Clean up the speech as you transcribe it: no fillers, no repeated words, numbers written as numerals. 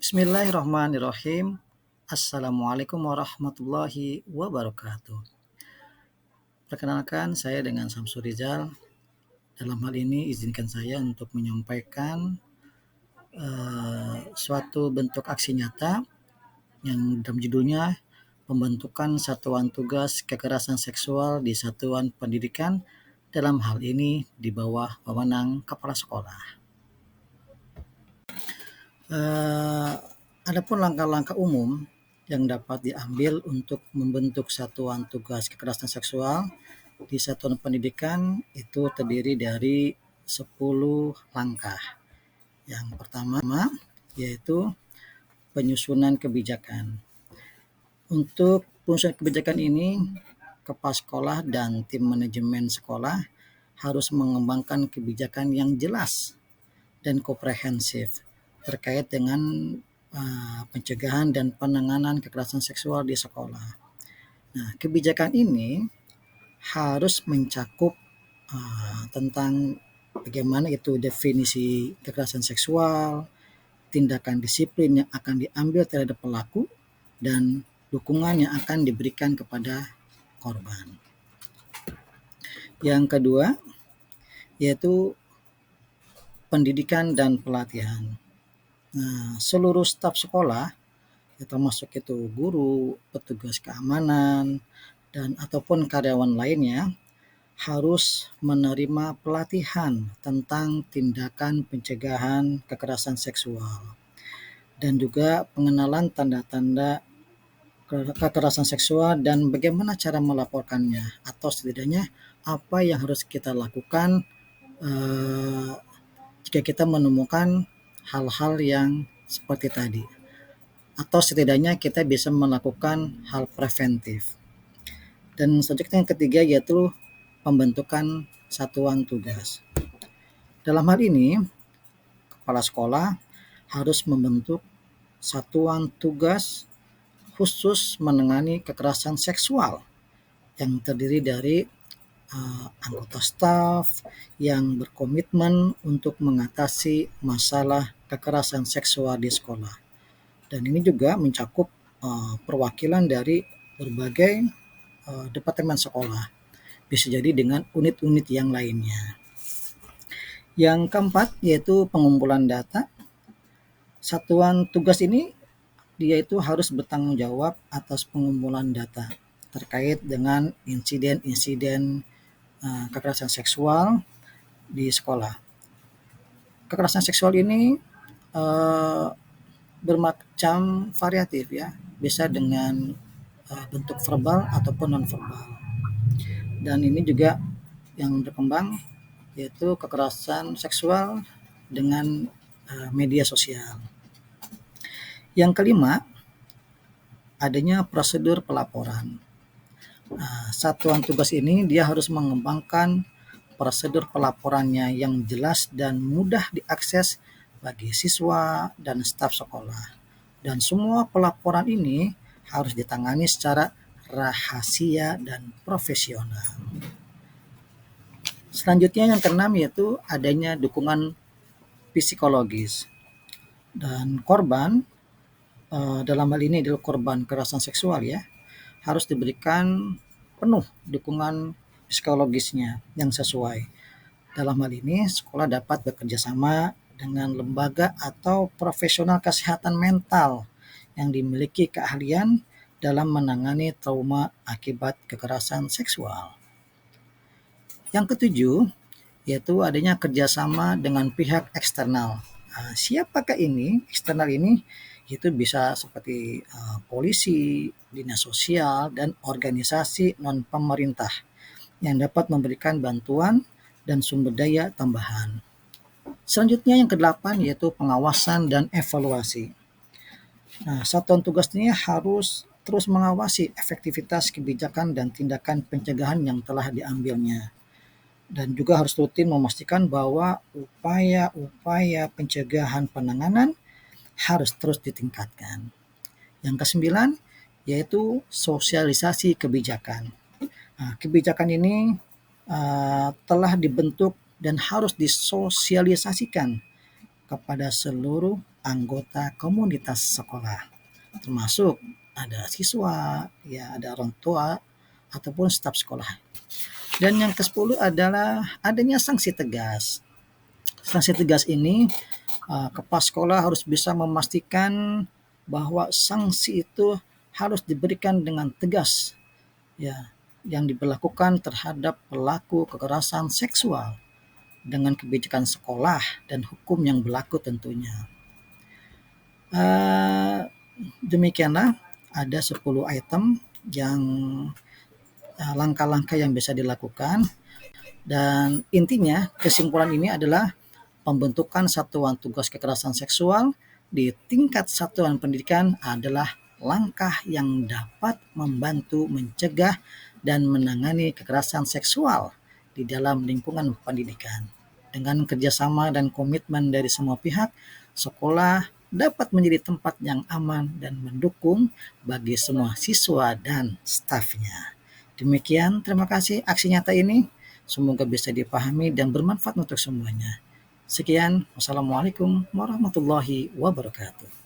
Bismillahirrahmanirrahim. Assalamualaikum warahmatullahi wabarakatuh. Perkenalkan, saya dengan Samsur Rizal. Dalam hal ini izinkan saya untuk menyampaikan suatu bentuk aksi nyata yang dalam judulnya pembentukan satuan tugas kekerasan seksual di satuan pendidikan, dalam hal ini di bawah wewenang kepala sekolah. Adapun langkah-langkah umum yang dapat diambil untuk membentuk satuan tugas kekerasan seksual di satuan pendidikan itu terdiri dari 10 langkah. Yang pertama yaitu penyusunan kebijakan. Untuk penyusunan kebijakan ini, kepala sekolah dan tim manajemen sekolah harus mengembangkan kebijakan yang jelas dan komprehensif terkait dengan pencegahan dan penanganan kekerasan seksual di sekolah. Nah, kebijakan ini harus mencakup tentang bagaimana itu definisi kekerasan seksual, tindakan disiplin yang akan diambil terhadap pelaku, dan dukungan yang akan diberikan kepada korban. Yang kedua, yaitu pendidikan dan pelatihan. Nah, seluruh staf sekolah, termasuk itu guru, petugas keamanan, dan ataupun karyawan lainnya, harus menerima pelatihan tentang tindakan pencegahan kekerasan seksual dan juga pengenalan tanda-tanda kekerasan seksual dan bagaimana cara melaporkannya, atau setidaknya apa yang harus kita lakukan jika kita menemukan hal-hal yang seperti tadi, atau setidaknya kita bisa melakukan hal preventif. Dan selanjutnya yang ketiga yaitu pembentukan satuan tugas. Dalam hal ini, kepala sekolah harus membentuk satuan tugas khusus menangani kekerasan seksual yang terdiri dari anggota staf yang berkomitmen untuk mengatasi masalah kekerasan seksual di sekolah. Dan ini juga mencakup perwakilan dari berbagai departemen sekolah, bisa jadi dengan unit-unit yang lainnya. Yang keempat yaitu pengumpulan data. Satuan tugas ini dia itu harus bertanggung jawab atas pengumpulan data terkait dengan insiden-insiden kekerasan seksual di sekolah. Kekerasan seksual ini bermacam variatif ya, bisa dengan bentuk verbal ataupun non verbal. Dan ini juga yang berkembang yaitu kekerasan seksual dengan media sosial. Yang kelima, adanya prosedur pelaporan. Satuan tugas ini dia harus mengembangkan prosedur pelaporannya yang jelas dan mudah diakses bagi siswa dan staf sekolah. Dan semua pelaporan ini harus ditangani secara rahasia dan profesional. Selanjutnya yang keenam yaitu adanya dukungan psikologis. Dan korban, dalam hal ini adalah korban kekerasan seksual ya, harus diberikan penuh dukungan psikologisnya yang sesuai. Dalam hal ini, sekolah dapat bekerja sama dengan lembaga atau profesional kesehatan mental yang dimiliki keahlian dalam menangani trauma akibat kekerasan seksual. Yang ketujuh, yaitu adanya kerjasama dengan pihak eksternal. Siapakah ini? Eksternal ini itu bisa seperti polisi, dinas sosial, dan organisasi non-pemerintah yang dapat memberikan bantuan dan sumber daya tambahan. Selanjutnya yang kedelapan yaitu pengawasan dan evaluasi. Satuan tugas ini harus terus mengawasi efektivitas kebijakan dan tindakan pencegahan yang telah diambilnya. Dan juga harus rutin memastikan bahwa upaya-upaya pencegahan penanganan harus terus ditingkatkan. Yang kesembilan yaitu sosialisasi kebijakan. Kebijakan ini telah dibentuk dan harus disosialisasikan kepada seluruh anggota komunitas sekolah, termasuk ada siswa, ya ada orang tua ataupun staf sekolah. Dan yang ke-10 adalah adanya sanksi tegas. Sanksi tegas ini kepala sekolah harus bisa memastikan bahwa sanksi itu harus diberikan dengan tegas, ya, yang diberlakukan terhadap pelaku kekerasan seksual dengan kebijakan sekolah dan hukum yang berlaku tentunya. Demikianlah ada 10 item yang langkah-langkah yang bisa dilakukan, dan intinya kesimpulan ini adalah pembentukan satuan tugas kekerasan seksual di tingkat satuan pendidikan adalah langkah yang dapat membantu mencegah dan menangani kekerasan seksual di dalam lingkungan pendidikan. Dengan kerjasama dan komitmen dari semua pihak, sekolah dapat menjadi tempat yang aman dan mendukung bagi semua siswa dan stafnya. Demikian, terima kasih aksi nyata ini. Semoga bisa dipahami dan bermanfaat untuk semuanya. Sekian, wassalamualaikum warahmatullahi wabarakatuh.